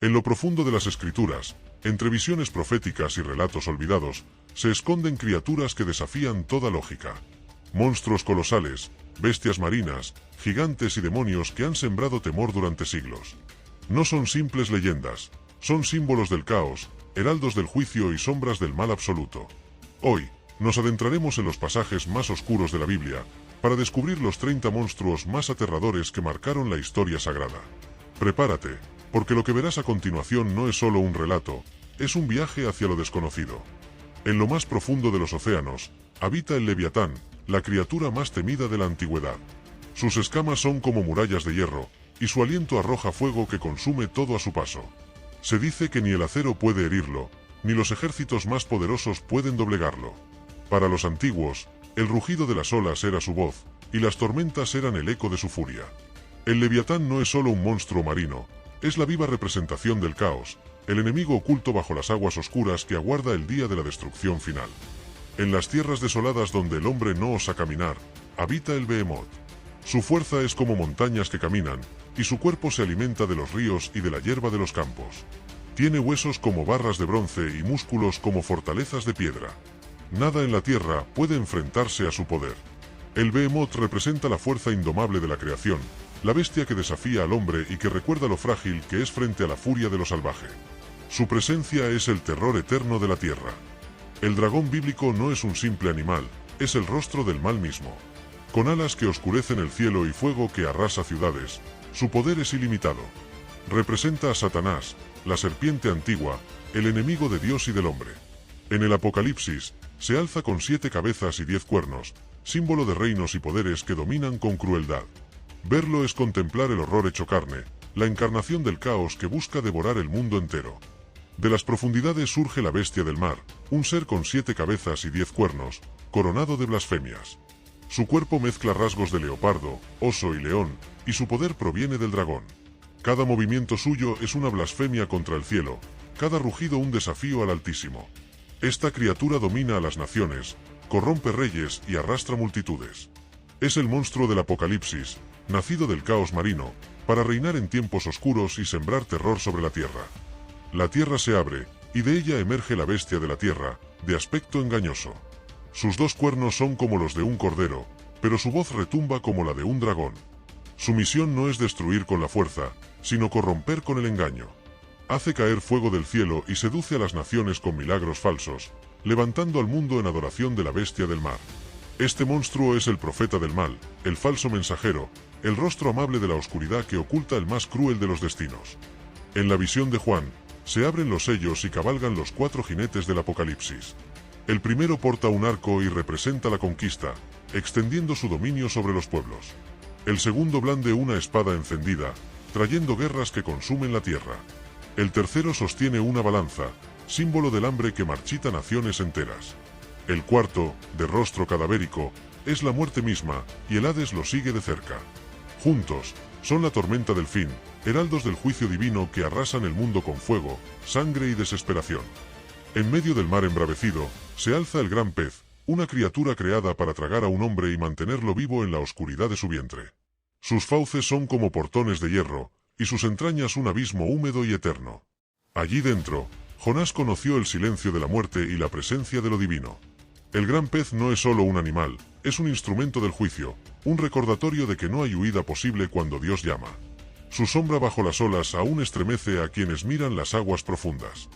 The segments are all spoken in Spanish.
En lo profundo de las escrituras, entre visiones proféticas y relatos olvidados, se esconden criaturas que desafían toda lógica. Monstruos colosales, bestias marinas, gigantes y demonios que han sembrado temor durante siglos. No son simples leyendas, son símbolos del caos, heraldos del juicio y sombras del mal absoluto. Hoy, nos adentraremos en los pasajes más oscuros de la Biblia, para descubrir los 30 monstruos más aterradores que marcaron la historia sagrada. Prepárate, porque lo que verás a continuación no es solo un relato, es un viaje hacia lo desconocido. En lo más profundo de los océanos, habita el Leviatán, la criatura más temida de la antigüedad. Sus escamas son como murallas de hierro, y su aliento arroja fuego que consume todo a su paso. Se dice que ni el acero puede herirlo, ni los ejércitos más poderosos pueden doblegarlo. Para los antiguos, el rugido de las olas era su voz, y las tormentas eran el eco de su furia. El Leviatán no es solo un monstruo marino, es la viva representación del caos, el enemigo oculto bajo las aguas oscuras que aguarda el día de la destrucción final. En las tierras desoladas donde el hombre no osa caminar, habita el Behemoth. Su fuerza es como montañas que caminan, y su cuerpo se alimenta de los ríos y de la hierba de los campos. Tiene huesos como barras de bronce y músculos como fortalezas de piedra. Nada en la tierra puede enfrentarse a su poder. El Behemoth representa la fuerza indomable de la creación, la bestia que desafía al hombre y que recuerda lo frágil que es frente a la furia de lo salvaje. Su presencia es el terror eterno de la tierra. El dragón bíblico no es un simple animal, es el rostro del mal mismo. Con alas que oscurecen el cielo y fuego que arrasa ciudades, su poder es ilimitado. Representa a Satanás, la serpiente antigua, el enemigo de Dios y del hombre. En el Apocalipsis, se alza con 7 cabezas y 10 cuernos, símbolo de reinos y poderes que dominan con crueldad. Verlo es contemplar el horror hecho carne, la encarnación del caos que busca devorar el mundo entero. De las profundidades surge la bestia del mar, un ser con 7 cabezas y 10 cuernos, coronado de blasfemias. Su cuerpo mezcla rasgos de leopardo, oso y león, y su poder proviene del dragón. Cada movimiento suyo es una blasfemia contra el cielo, cada rugido un desafío al Altísimo. Esta criatura domina a las naciones, corrompe reyes y arrastra multitudes. Es el monstruo del Apocalipsis, nacido del caos marino, para reinar en tiempos oscuros y sembrar terror sobre la tierra. La tierra se abre, y de ella emerge la bestia de la tierra, de aspecto engañoso. Sus 2 cuernos son como los de un cordero, pero su voz retumba como la de un dragón. Su misión no es destruir con la fuerza, sino corromper con el engaño. Hace caer fuego del cielo y seduce a las naciones con milagros falsos, levantando al mundo en adoración de la bestia del mar. Este monstruo es el profeta del mal, el falso mensajero, el rostro amable de la oscuridad que oculta el más cruel de los destinos. En la visión de Juan, se abren los sellos y cabalgan los 4 jinetes del Apocalipsis. El primero porta un arco y representa la conquista, extendiendo su dominio sobre los pueblos. El segundo blande una espada encendida, trayendo guerras que consumen la tierra. El tercero sostiene una balanza, símbolo del hambre que marchita naciones enteras. El cuarto, de rostro cadavérico, es la muerte misma, y el Hades lo sigue de cerca. Juntos, son la tormenta del fin, heraldos del juicio divino que arrasan el mundo con fuego, sangre y desesperación. En medio del mar embravecido, se alza el gran pez, una criatura creada para tragar a un hombre y mantenerlo vivo en la oscuridad de su vientre. Sus fauces son como portones de hierro, y sus entrañas un abismo húmedo y eterno. Allí dentro, Jonás conoció el silencio de la muerte y la presencia de lo divino. El gran pez no es solo un animal, es un instrumento del juicio, un recordatorio de que no hay huida posible cuando Dios llama. Su sombra bajo las olas aún estremece a quienes miran las aguas profundas.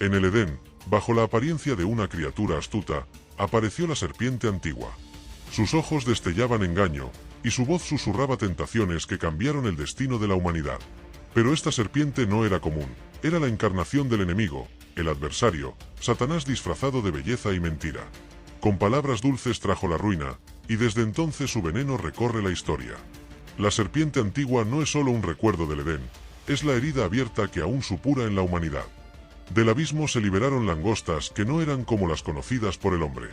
En el Edén, bajo la apariencia de una criatura astuta, apareció la serpiente antigua. Sus ojos destellaban engaño, y su voz susurraba tentaciones que cambiaron el destino de la humanidad. Pero esta serpiente no era común, era la encarnación del enemigo, el adversario, Satanás disfrazado de belleza y mentira. Con palabras dulces trajo la ruina, y desde entonces su veneno recorre la historia. La serpiente antigua no es solo un recuerdo del Edén, es la herida abierta que aún supura en la humanidad. Del abismo se liberaron langostas que no eran como las conocidas por el hombre.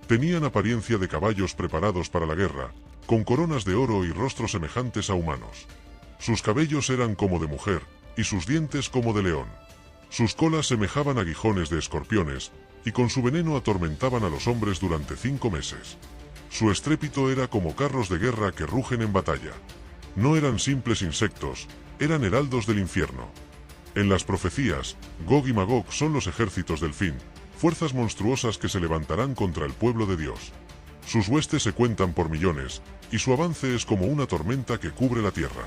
Tenían apariencia de caballos preparados para la guerra, con coronas de oro y rostros semejantes a humanos. Sus cabellos eran como de mujer, y sus dientes como de león. Sus colas semejaban aguijones de escorpiones, y con su veneno atormentaban a los hombres durante 5 meses. Su estrépito era como carros de guerra que rugen en batalla. No eran simples insectos, eran heraldos del infierno. En las profecías, Gog y Magog son los ejércitos del fin, fuerzas monstruosas que se levantarán contra el pueblo de Dios. Sus huestes se cuentan por millones, y su avance es como una tormenta que cubre la tierra.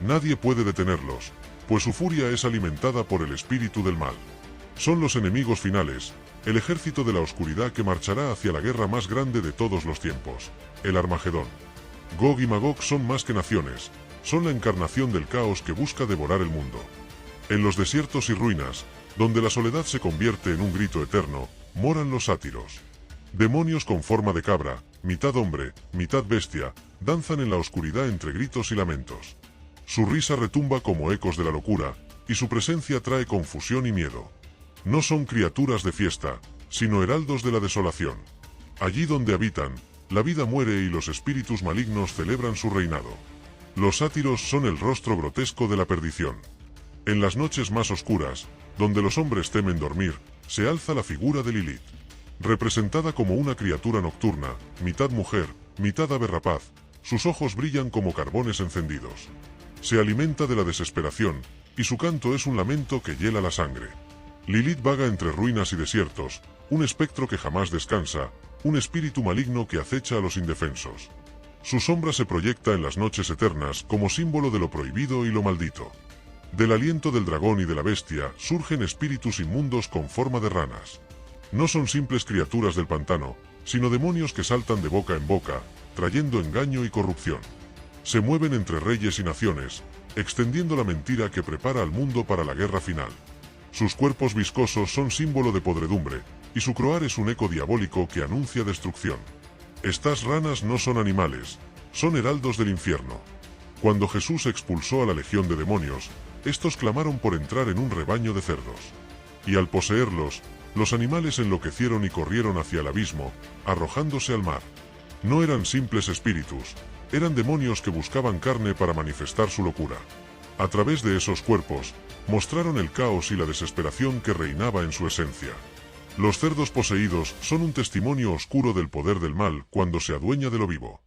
Nadie puede detenerlos, pues su furia es alimentada por el espíritu del mal. Son los enemigos finales, el ejército de la oscuridad que marchará hacia la guerra más grande de todos los tiempos, el Armagedón. Gog y Magog son más que naciones, son la encarnación del caos que busca devorar el mundo. En los desiertos y ruinas, donde la soledad se convierte en un grito eterno, moran los sátiros. Demonios con forma de cabra, mitad hombre, mitad bestia, danzan en la oscuridad entre gritos y lamentos. Su risa retumba como ecos de la locura, y su presencia trae confusión y miedo. No son criaturas de fiesta, sino heraldos de la desolación. Allí donde habitan, la vida muere y los espíritus malignos celebran su reinado. Los sátiros son el rostro grotesco de la perdición. En las noches más oscuras, donde los hombres temen dormir, se alza la figura de Lilith. Representada como una criatura nocturna, mitad mujer, mitad ave rapaz, sus ojos brillan como carbones encendidos. Se alimenta de la desesperación, y su canto es un lamento que hiela la sangre. Lilith vaga entre ruinas y desiertos, un espectro que jamás descansa, un espíritu maligno que acecha a los indefensos. Su sombra se proyecta en las noches eternas como símbolo de lo prohibido y lo maldito. Del aliento del dragón y de la bestia surgen espíritus inmundos con forma de ranas. No son simples criaturas del pantano, sino demonios que saltan de boca en boca, trayendo engaño y corrupción. Se mueven entre reyes y naciones, extendiendo la mentira que prepara al mundo para la guerra final. Sus cuerpos viscosos son símbolo de podredumbre, y su croar es un eco diabólico que anuncia destrucción. Estas ranas no son animales, son heraldos del infierno. Cuando Jesús expulsó a la legión de demonios, estos clamaron por entrar en un rebaño de cerdos. Y al poseerlos, los animales enloquecieron y corrieron hacia el abismo, arrojándose al mar. No eran simples espíritus, eran demonios que buscaban carne para manifestar su locura. A través de esos cuerpos, mostraron el caos y la desesperación que reinaba en su esencia. Los cerdos poseídos son un testimonio oscuro del poder del mal cuando se adueña de lo vivo.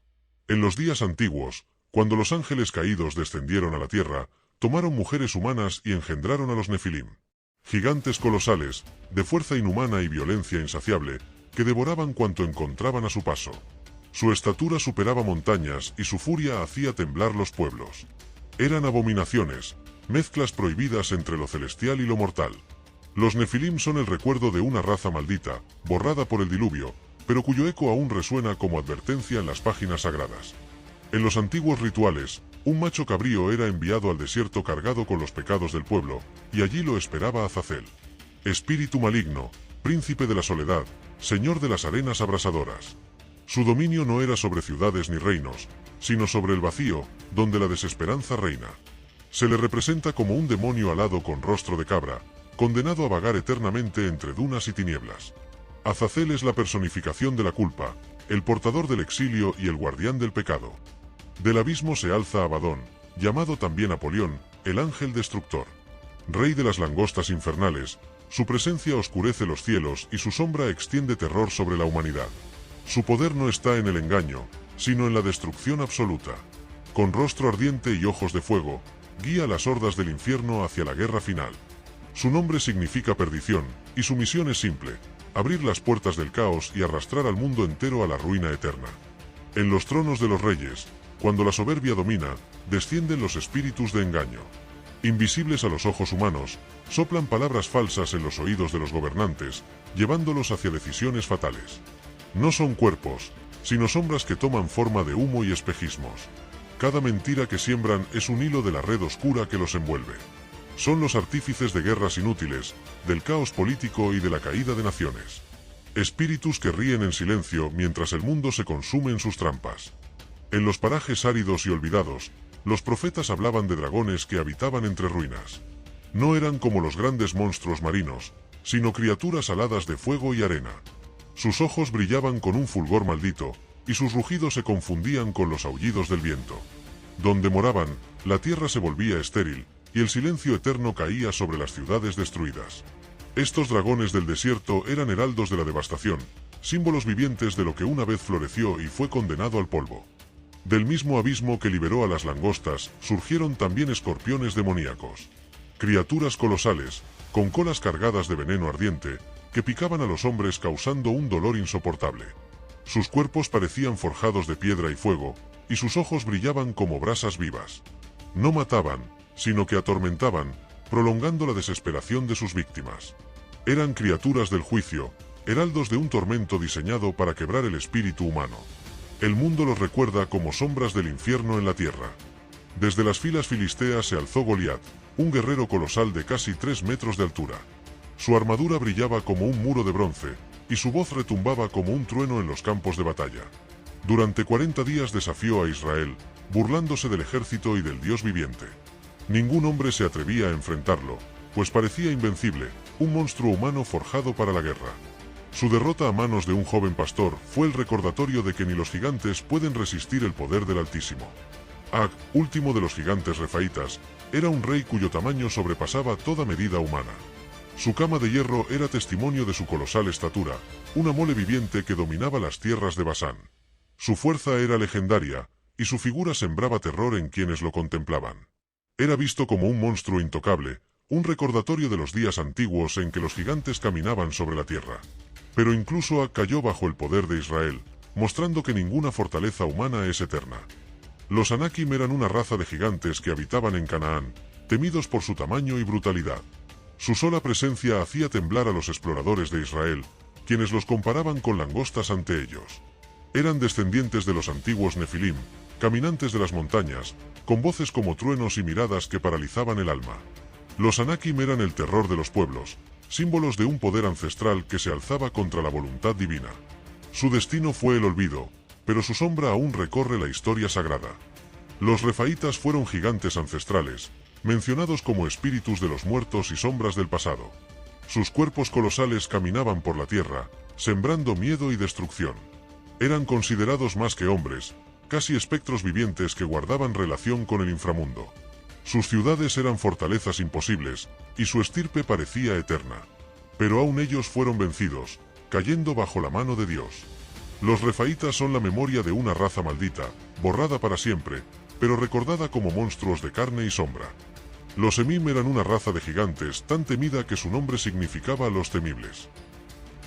En los días antiguos, cuando los ángeles caídos descendieron a la tierra, tomaron mujeres humanas y engendraron a los Nefilim. Gigantes colosales, de fuerza inhumana y violencia insaciable, que devoraban cuanto encontraban a su paso. Su estatura superaba montañas y su furia hacía temblar los pueblos. Eran abominaciones, mezclas prohibidas entre lo celestial y lo mortal. Los Nefilim son el recuerdo de una raza maldita, borrada por el diluvio, pero cuyo eco aún resuena como advertencia en las páginas sagradas. En los antiguos rituales, un macho cabrío era enviado al desierto cargado con los pecados del pueblo, y allí lo esperaba Azazel. Espíritu maligno, príncipe de la soledad, señor de las arenas abrasadoras. Su dominio no era sobre ciudades ni reinos, sino sobre el vacío, donde la desesperanza reina. Se le representa como un demonio alado con rostro de cabra, condenado a vagar eternamente entre dunas y tinieblas. Azazel es la personificación de la culpa, el portador del exilio y el guardián del pecado. Del abismo se alza Abadón, llamado también Apolión, el ángel destructor. Rey de las langostas infernales, su presencia oscurece los cielos y su sombra extiende terror sobre la humanidad. Su poder no está en el engaño, sino en la destrucción absoluta. Con rostro ardiente y ojos de fuego, guía a las hordas del infierno hacia la guerra final. Su nombre significa perdición, y su misión es simple: abrir las puertas del caos y arrastrar al mundo entero a la ruina eterna. En los tronos de los reyes, cuando la soberbia domina, descienden los espíritus de engaño. Invisibles a los ojos humanos, soplan palabras falsas en los oídos de los gobernantes, llevándolos hacia decisiones fatales. No son cuerpos, sino sombras que toman forma de humo y espejismos. Cada mentira que siembran es un hilo de la red oscura que los envuelve. Son los artífices de guerras inútiles, del caos político y de la caída de naciones. Espíritus que ríen en silencio mientras el mundo se consume en sus trampas. En los parajes áridos y olvidados, los profetas hablaban de dragones que habitaban entre ruinas. No eran como los grandes monstruos marinos, sino criaturas aladas de fuego y arena. Sus ojos brillaban con un fulgor maldito, y sus rugidos se confundían con los aullidos del viento. Donde moraban, la tierra se volvía estéril, y el silencio eterno caía sobre las ciudades destruidas. Estos dragones del desierto eran heraldos de la devastación, símbolos vivientes de lo que una vez floreció y fue condenado al polvo. Del mismo abismo que liberó a las langostas, surgieron también escorpiones demoníacos. Criaturas colosales, con colas cargadas de veneno ardiente, que picaban a los hombres causando un dolor insoportable. Sus cuerpos parecían forjados de piedra y fuego, y sus ojos brillaban como brasas vivas. No mataban, sino que atormentaban, prolongando la desesperación de sus víctimas. Eran criaturas del juicio, heraldos de un tormento diseñado para quebrar el espíritu humano. El mundo los recuerda como sombras del infierno en la tierra. Desde las filas filisteas se alzó Goliat, un guerrero colosal de casi 3 metros de altura. Su armadura brillaba como un muro de bronce, y su voz retumbaba como un trueno en los campos de batalla. Durante 40 días desafió a Israel, burlándose del ejército y del Dios viviente. Ningún hombre se atrevía a enfrentarlo, pues parecía invencible, un monstruo humano forjado para la guerra. Su derrota a manos de un joven pastor fue el recordatorio de que ni los gigantes pueden resistir el poder del Altísimo. Ag, último de los gigantes refaítas, era un rey cuyo tamaño sobrepasaba toda medida humana. Su cama de hierro era testimonio de su colosal estatura, una mole viviente que dominaba las tierras de Basán. Su fuerza era legendaria, y su figura sembraba terror en quienes lo contemplaban. Era visto como un monstruo intocable, un recordatorio de los días antiguos en que los gigantes caminaban sobre la tierra. Pero incluso Ag cayó bajo el poder de Israel, mostrando que ninguna fortaleza humana es eterna. Los Anakim eran una raza de gigantes que habitaban en Canaán, temidos por su tamaño y brutalidad. Su sola presencia hacía temblar a los exploradores de Israel, quienes los comparaban con langostas ante ellos. Eran descendientes de los antiguos Nefilim, caminantes de las montañas, con voces como truenos y miradas que paralizaban el alma. Los Anakim eran el terror de los pueblos, símbolos de un poder ancestral que se alzaba contra la voluntad divina. Su destino fue el olvido, pero su sombra aún recorre la historia sagrada. Los refaítas fueron gigantes ancestrales, mencionados como espíritus de los muertos y sombras del pasado. Sus cuerpos colosales caminaban por la tierra, sembrando miedo y destrucción. Eran considerados más que hombres, casi espectros vivientes que guardaban relación con el inframundo. Sus ciudades eran fortalezas imposibles, y su estirpe parecía eterna. Pero aún ellos fueron vencidos, cayendo bajo la mano de Dios. Los refaítas son la memoria de una raza maldita, borrada para siempre, pero recordada como monstruos de carne y sombra. Los Emim eran una raza de gigantes tan temida que su nombre significaba los temibles.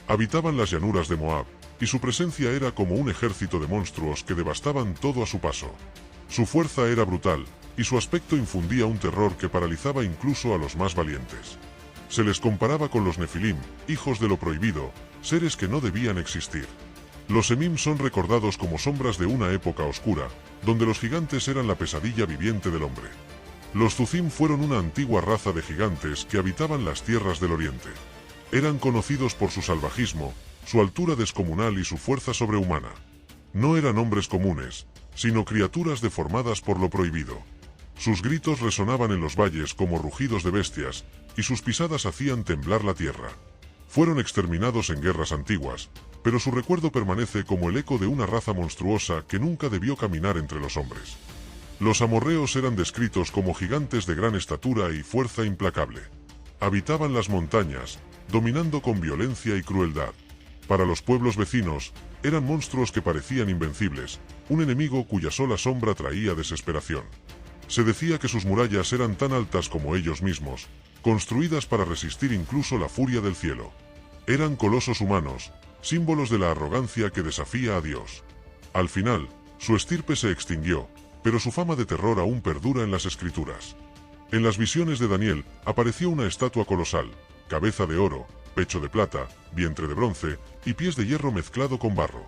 Habitaban las llanuras de Moab, y su presencia era como un ejército de monstruos que devastaban todo a su paso. Su fuerza era brutal, y su aspecto infundía un terror que paralizaba incluso a los más valientes. Se les comparaba con los Nefilim, hijos de lo prohibido, seres que no debían existir. Los Emim son recordados como sombras de una época oscura, donde los gigantes eran la pesadilla viviente del hombre. Los Zuzim fueron una antigua raza de gigantes que habitaban las tierras del oriente. Eran conocidos por su salvajismo, su altura descomunal y su fuerza sobrehumana. No eran hombres comunes, sino criaturas deformadas por lo prohibido. Sus gritos resonaban en los valles como rugidos de bestias, y sus pisadas hacían temblar la tierra. Fueron exterminados en guerras antiguas, pero su recuerdo permanece como el eco de una raza monstruosa que nunca debió caminar entre los hombres. Los amorreos eran descritos como gigantes de gran estatura y fuerza implacable. Habitaban las montañas, dominando con violencia y crueldad. Para los pueblos vecinos, eran monstruos que parecían invencibles, un enemigo cuya sola sombra traía desesperación. Se decía que sus murallas eran tan altas como ellos mismos, construidas para resistir incluso la furia del cielo. Eran colosos humanos, símbolos de la arrogancia que desafía a Dios. Al final, su estirpe se extinguió, pero su fama de terror aún perdura en las escrituras. En las visiones de Daniel, apareció una estatua colosal, cabeza de oro, pecho de plata, vientre de bronce, y pies de hierro mezclado con barro.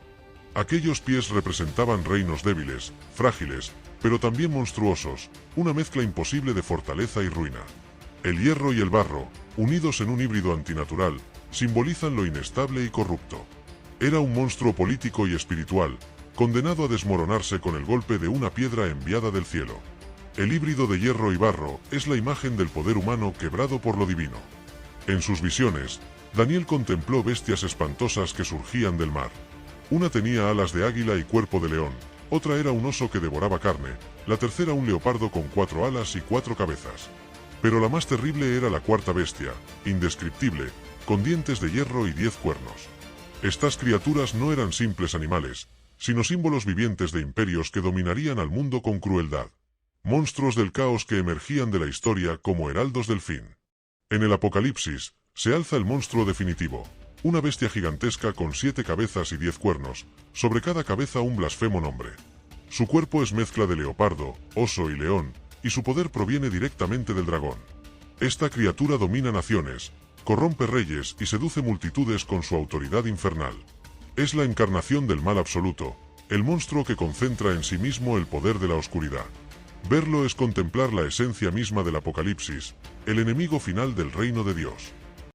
Aquellos pies representaban reinos débiles, frágiles, pero también monstruosos, una mezcla imposible de fortaleza y ruina. El hierro y el barro, unidos en un híbrido antinatural, simbolizan lo inestable y corrupto. Era un monstruo político y espiritual, condenado a desmoronarse con el golpe de una piedra enviada del cielo. El híbrido de hierro y barro es la imagen del poder humano quebrado por lo divino. En sus visiones, Daniel contempló bestias espantosas que surgían del mar. Una tenía alas de águila y cuerpo de león, otra era un oso que devoraba carne, la tercera un leopardo con 4 alas y 4 cabezas. Pero la más terrible era la cuarta bestia, indescriptible, con dientes de hierro y 10 cuernos. Estas criaturas no eran simples animales, sino símbolos vivientes de imperios que dominarían al mundo con crueldad. monstruos del caos que emergían de la historia como heraldos del fin. En el Apocalipsis, se alza el monstruo definitivo, una bestia gigantesca con 7 cabezas y 10 cuernos, sobre cada cabeza un blasfemo nombre. Su cuerpo es mezcla de leopardo, oso y león, y su poder proviene directamente del dragón. Esta criatura domina naciones, corrompe reyes y seduce multitudes con su autoridad infernal. Es la encarnación del mal absoluto, el monstruo que concentra en sí mismo el poder de la oscuridad. Verlo es contemplar la esencia misma del Apocalipsis, el enemigo final del reino de Dios.